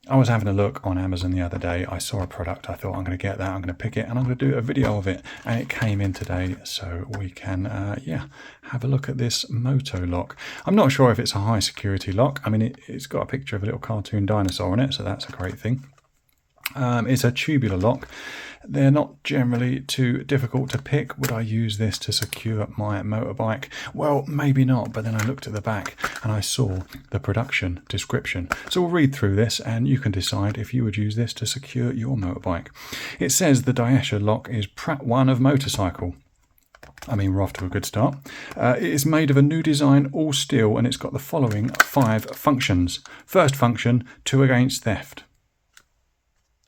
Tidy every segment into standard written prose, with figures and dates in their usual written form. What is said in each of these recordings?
I was having a look on Amazon the other day. I saw a product. I thought, I'm going to get that. I'm going to pick it and I'm going to do a video of it. And it came in today, so we can, have a look at this moto lock. I'm not sure if it's a high security lock. I mean, it's got a picture of a little cartoon dinosaur on it, so that's a great thing. It's a tubular lock. They're not generally too difficult to pick. Would I use this to secure my motorbike? Well, maybe not, but then I looked at the back and I saw the production description. So we'll read through this and you can decide if you would use this to secure your motorbike. It says the Daesha lock is Pratt 1 of motorcycle. I mean, we're off to a good start. It is made of a new design, all steel, and it's got the following 5 functions. First function, 2 against theft.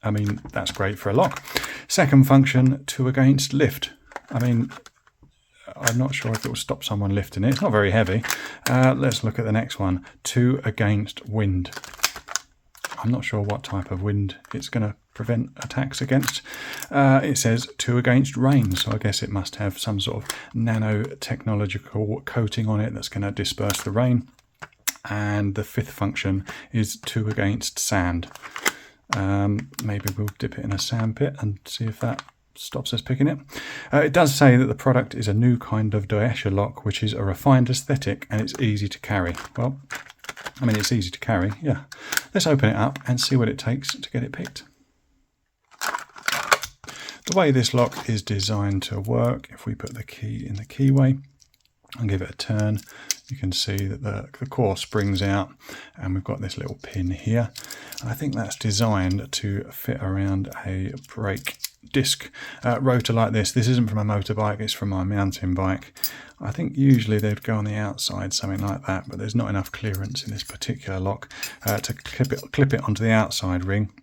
I mean, that's great for a lock. Second function, 2 against lift. I mean, I'm not sure if it will stop someone lifting it. It's not very heavy. Let's look at the next one. 2 against wind. I'm not sure what type of wind it's going to prevent attacks against. It says 2 against rain, so I guess it must have some sort of nanotechnological coating on it that's going to disperse the rain. And the 5th function is 2 against sand. Maybe we'll dip it in a sand pit and see if that stops us picking it. It does say that the product is a new kind of Daesha lock, which is a refined aesthetic and it's easy to carry. Well, I mean, it's easy to carry, yeah. Let's open it up and see what it takes to get it picked. The way this lock is designed to work, if we put the key in the keyway and give it a turn, you can see that the core springs out and we've got this little pin here. And I think that's designed to fit around a brake disc rotor like this. This isn't from a motorbike, it's from my mountain bike. I think usually they'd go on the outside, something like that, but there's not enough clearance in this particular lock to clip it onto the outside ring.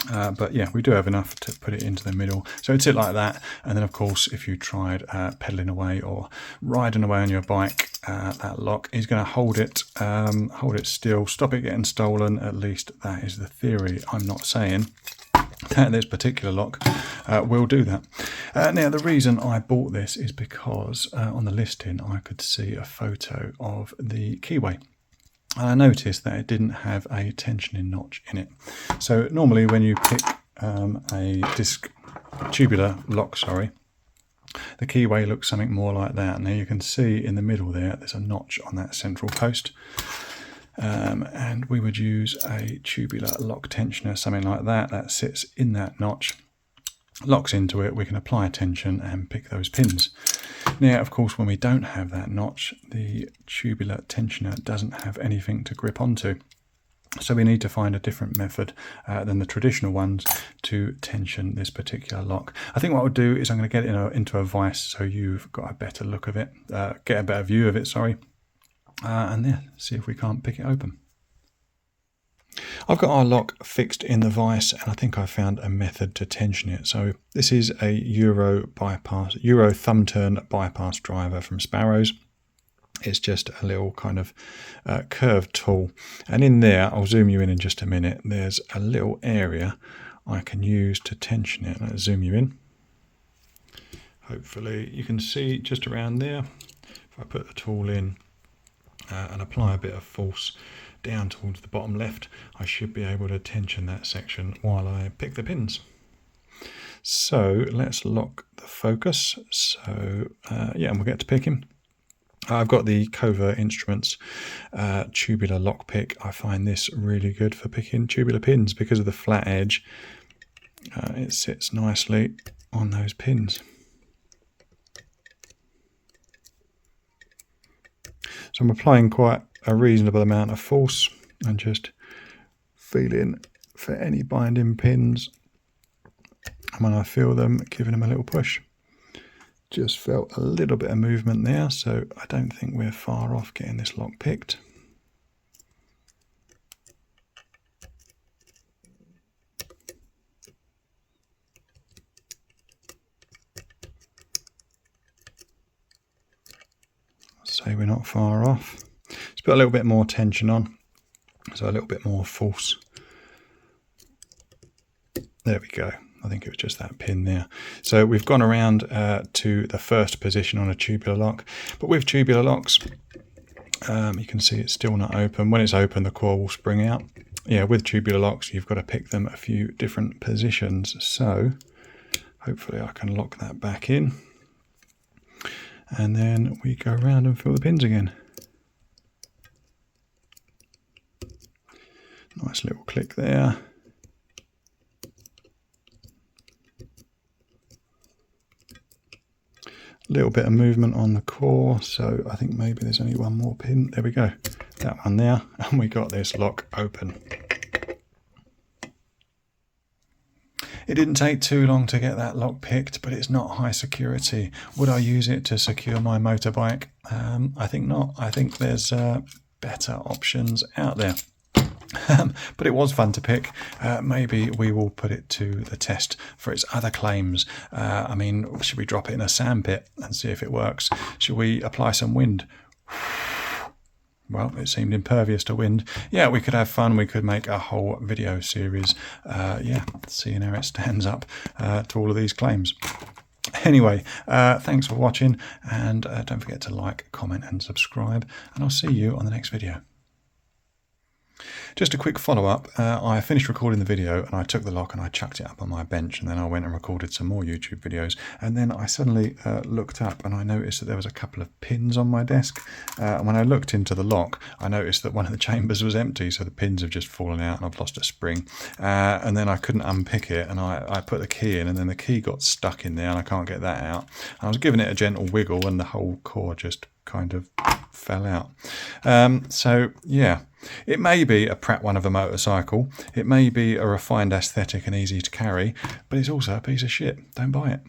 But yeah, we do have enough to put it into the middle. So it's it like that. And then of course, if you tried pedaling away or riding away on your bike, that lock is going to hold it still, stop it getting stolen. At least that is the theory. I'm not saying that this particular lock will do that. Now, the reason I bought this is because on the listing, I could see a photo of the keyway. I noticed that it didn't have a tensioning notch in it. So normally when you pick a tubular lock, the keyway looks something more like that. Now you can see in the middle there's a notch on that central post. And we would use a tubular lock tensioner, something like that. That sits in that notch, locks into it. We can apply tension and pick those pins. Now, of course, when we don't have that notch, the tubular tensioner doesn't have anything to grip onto. So we need to find a different method than the traditional ones to tension this particular lock. I think what I'll do is I'm going to get it into a vise so you've got a better look of it, get a better view of it, and then see if we can't pick it open. I've got our lock fixed in the vise and I think I found a method to tension it. So this is a Euro thumb turn bypass driver from Sparrows. It's just a little kind of curved tool. And in there, I'll zoom you in just a minute, there's a little area I can use to tension it. Let's zoom you in. Hopefully you can see just around there. If I put the tool in and apply a bit of force down towards the bottom left, I should be able to tension that section while I pick the pins. So let's lock the focus. So and we'll get to picking. I've got the Covert Instruments tubular lock pick. I find this really good for picking tubular pins because of the flat edge. It sits nicely on those pins. So I'm applying quite a reasonable amount of force and just feeling for any binding pins. And when I feel them, giving them a little push. Just felt a little bit of movement there, so I don't think we're far off getting this lock picked. So we're not far off. Let's put a little bit more tension on, so a little bit more force. There we go. I think it was just that pin there. So we've gone around to the first position on a tubular lock. But with tubular locks, you can see it's still not open. When it's open, the core will spring out. yeah, with tubular locks, you've got to pick them a few different positions. So hopefully I can lock that back in. And then we go around and fill the pins again. Nice little click there. Little bit of movement on the core, so I think maybe there's only one more pin. There we go, that one there, and we got this lock open. It didn't take too long to get that lock picked, but it's not high security. Would I use it to secure my motorbike? I think not. I think there's better options out there. But it was fun to pick. Maybe we will put it to the test for its other claims. I mean, should we drop it in a sandpit and see if it works? Should we apply some wind? Well, it seemed impervious to wind. Yeah, we could have fun. We could make a whole video series, yeah, seeing how it stands up to all of these claims. Anyway, thanks for watching, and don't forget to like, comment and subscribe, and I'll see you on the next video. Just a quick follow-up. I finished recording the video and I took the lock and I chucked it up on my bench, and then I went and recorded some more YouTube videos, and then I suddenly looked up and I noticed that there was a couple of pins on my desk, and when I looked into the lock I noticed that one of the chambers was empty, so the pins have just fallen out and I've lost a spring, and then I couldn't unpick it, and I put the key in, and then the key got stuck in there and I can't get that out. And I was giving it a gentle wiggle and the whole core just kind of fell out. So yeah, it may be a Pratt one of a motorcycle, it may be a refined aesthetic and easy to carry, but it's also a piece of shit. Don't buy it.